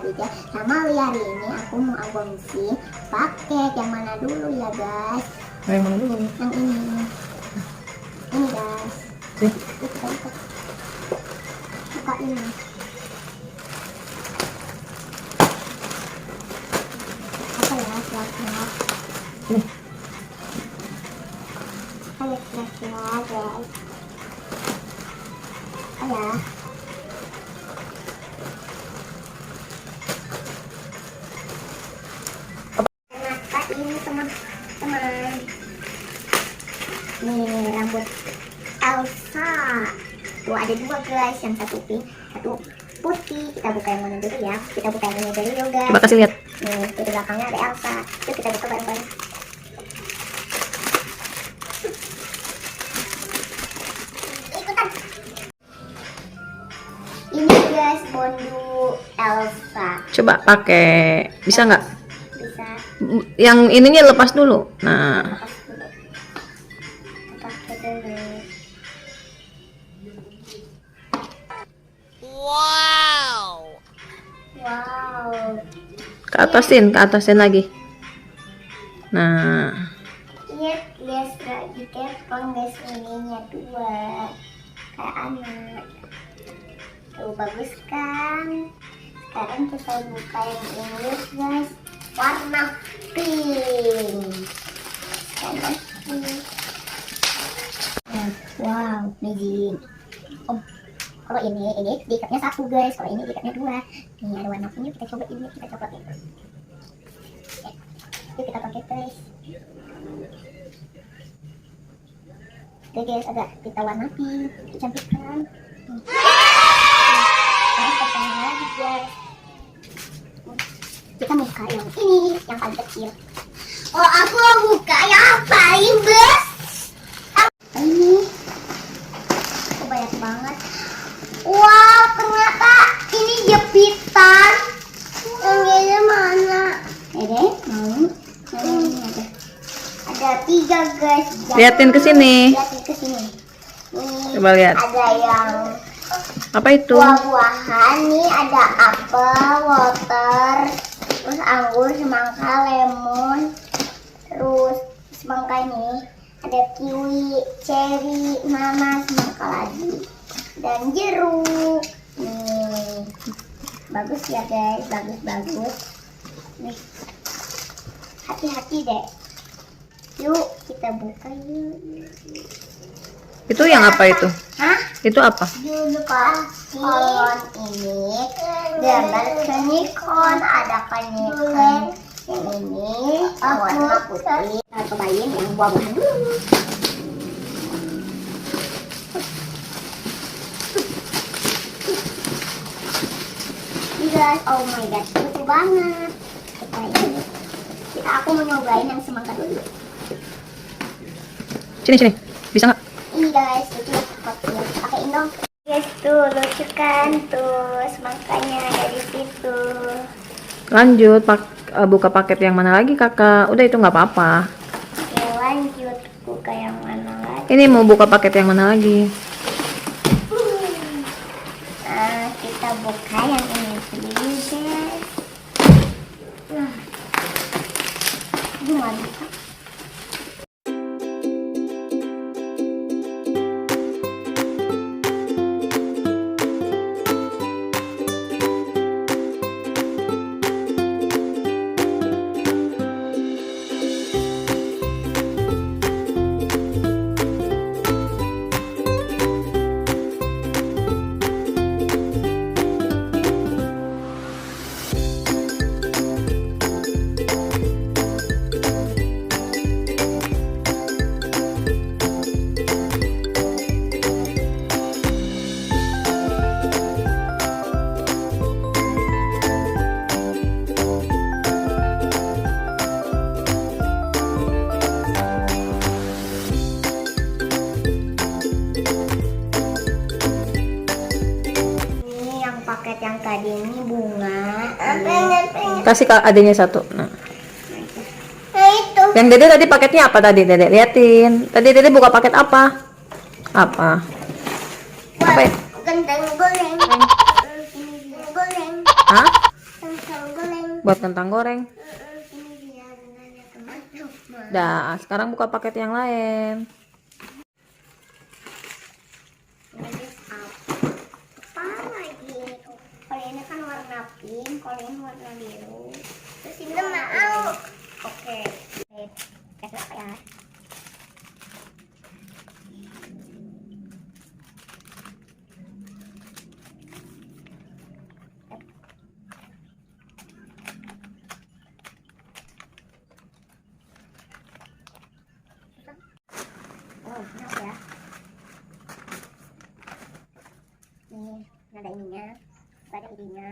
aja. Sama hari ini aku mau abongsi paket yang mana dulu ya guys? Yang mana dulu? Yang ini guys. Buka ini. Apa ya? Siap-siap. Ayo siap-siap guys. Ayo. Ini teman-teman, nih rambut Elsa. Tuh ada dua guys, yang satu pink, satu putih. Kita buka yang mana dulu ya? Kita buka yang ini dulu guys. Coba kasih lihat. Nih di belakangnya ada Elsa. Yuk kita buka bareng-bareng. Ikutan. Ini guys bondu Elsa. Coba pakai, bisa nggak? Bisa. Yang ininya lepas dulu. Nah, Pakai dulu. Wow. Wow. ke atasin lagi. Nah, Lihat lagi kepong guys, ininya dua kayak anak. Tuh bagus kan? Sekarang kita buka yang ini guys, warna pink. Warna pink. Nah, wow, amazing. Oh, kalau ini diikatnya satu guys, kalau ini diikatnya dua. Ini ada warna pink, kita coba ini, kita coba ini. Yuk kita pakai guys. Oke guys, agak kita warna pink, kecantikan. Lagi guys. Kita buka yang ini, yang paling kecil. Oh, aku buka yang paling besar. Ini, oh banyak banget. Wow, ternyata ini jepitan. Yang ini mana? Dede, mau? Ini ada 3 guys. liatin ke sini. Liatin ke sini. Ini Coba lihat. ada yang Apa itu? buah-buahan nih, ada apel, water, terus anggur, semangka, lemon, terus semangka ini ada kiwi, cherry, nanas, semangka lagi, dan jeruk. Nih, bagus ya guys, bagus. Nih, hati-hati deh. Yuk kita buka yuk. Itu yang apa itu? Hah? Itu apa? Dulu kolon ini gambar unicorn, ada unicorn yang ini warna putih. Kita cobain yang buah-buahan dulu. Ini guys, oh my god, lucu banget. Aku mau nyobain yang semangka dulu. Sini, bisa nggak? Ini guys, lucu pakein dong. Guys, tuh lucu kan, tuh semangkanya ada di situ. Lanjut, buka paket yang mana lagi kakak? Udah itu nggak apa-apa. Oke, lanjut buka yang mana lagi? Ini mau buka paket yang mana lagi? Nah, kita buka yang ini dulu guys. Gimana? Yang tadi ini bunga. Kasih ke adiknya satu. Nah, itu. yang Dede tadi paketnya apa tadi? Dede liatin. Tadi Dede buka paket apa? Apa? Apa ya? Kentang goreng. Goreng. Hah? kentang goreng. Buat kentang goreng. Ini dia bunganya teman-teman. Dah, sekarang buka paket yang lain. Ini apa lagi? Kalau ini kan warna pink, kalau ini warna biru. Terus ini warna ungu. Oke. Cek apa ya? Oh, enak ya. Nih, ada ininya, ada ininya.